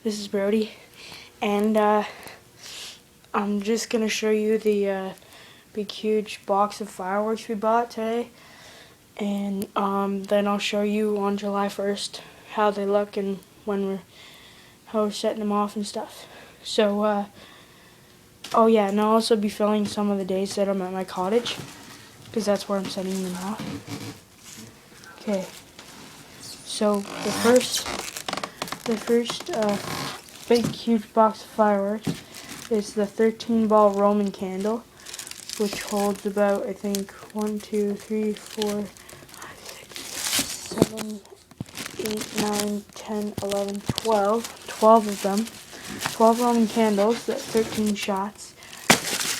This is Brody, and I'm just gonna show you the big huge box of fireworks we bought today, and then I'll show you on July 1st how they look and how we're setting them off and stuff. So oh yeah, and I'll also be filming some of the days that I'm at my cottage, because that's where I'm setting them off. Okay, so the first big huge box of fireworks is the 13-ball Roman candle, which holds about, I think, 1, 2, 3, 4, 5, 6, 7, 8, 9, 10, 11, 12 of them. 12 Roman candles, that's 13 shots.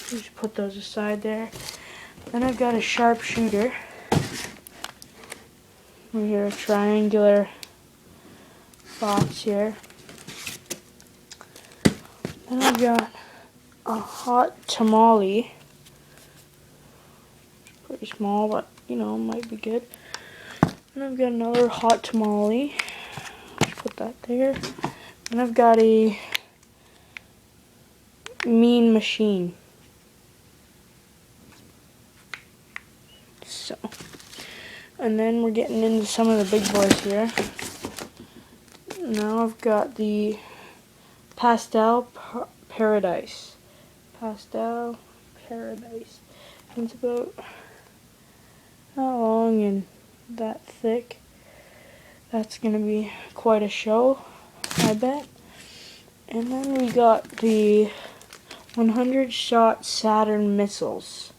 Just put those aside there. Then I've got a sharpshooter. We have a triangular box here. Then I've got a hot tamale. It's pretty small, but you know, might be good. And I've got another hot tamale. Just put that there. And I've got a mean machine. So, and then we're getting into some of the big boys here. Now I've got the Pastel Paradise. Pastel Paradise. It's about that long and that thick. That's going to be quite a show, I bet. And then we got the 100-shot Saturn missiles.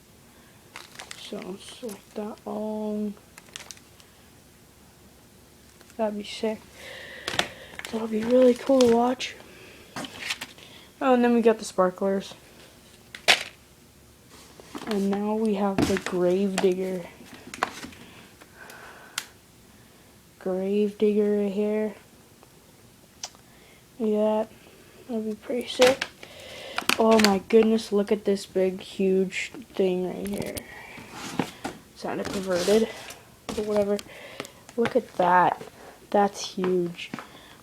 So it's like that long. That'd be sick. That'll be really cool to watch. Oh, and then we got the sparklers. And now we have the Gravedigger. Gravedigger right here. Look at that. That'll be pretty sick. Oh my goodness, look at this big, huge thing right here. Sounded perverted, but whatever. Look at that. That's huge.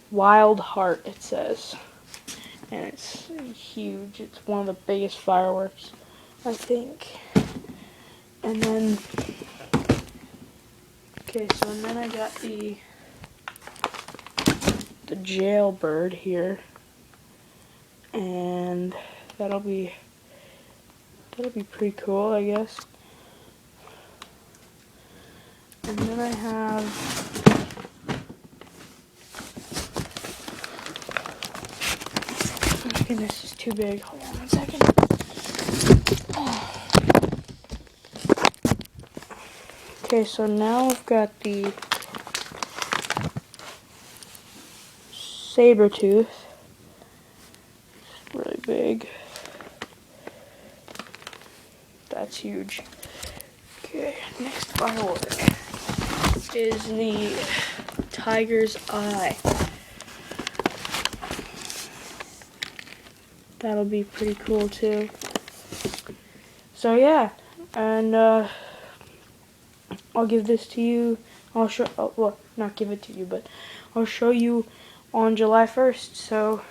Wild Heart, it says. And it's huge. It's one of the biggest fireworks, I think. And then, okay, so and then I got the Jailbird here. And that'll be pretty cool, I guess. And then I have oh goodness, it's too big. Hold on 1 second. Okay, so now I've got the Sabertooth. It's really big. That's huge. Okay, next firework is the Tiger's Eye. That'll be pretty cool too. So yeah, and I'll give this to you. I'll show. Oh, well, not give it to you, but I'll show you on July 1st. So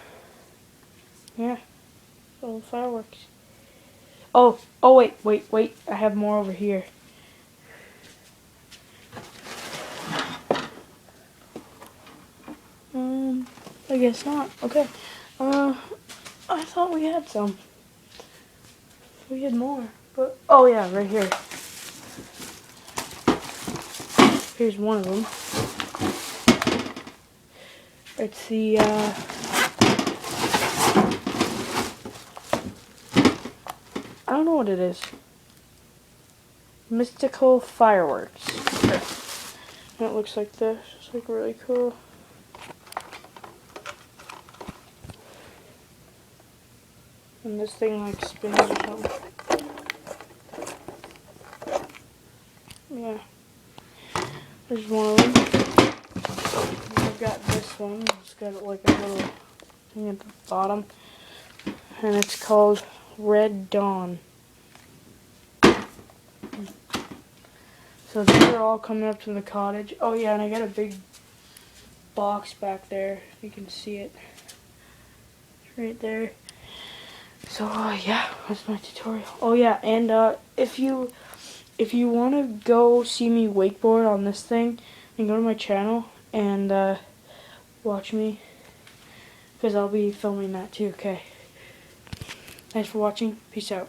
yeah, little fireworks. Oh, wait. I have more over here. I guess not. Okay. I thought we had some. We had more, but oh yeah, right here. Here's one of them. It's the I don't know what it is. Mystical Fireworks. Okay. And it looks like this. It's like really cool. And this thing like spins or something. Yeah. There's one of them. And I've got this one. It's got like a little thing at the bottom. And it's called Red Dawn. So these are all coming up to the cottage. Oh yeah, and I got a big box back there. You can see it right there. So yeah, that's my tutorial. Oh yeah, and if you want to go see me wakeboard on this thing, then go to my channel and watch me, because I'll be filming that too. Okay. Thanks for watching. Peace out.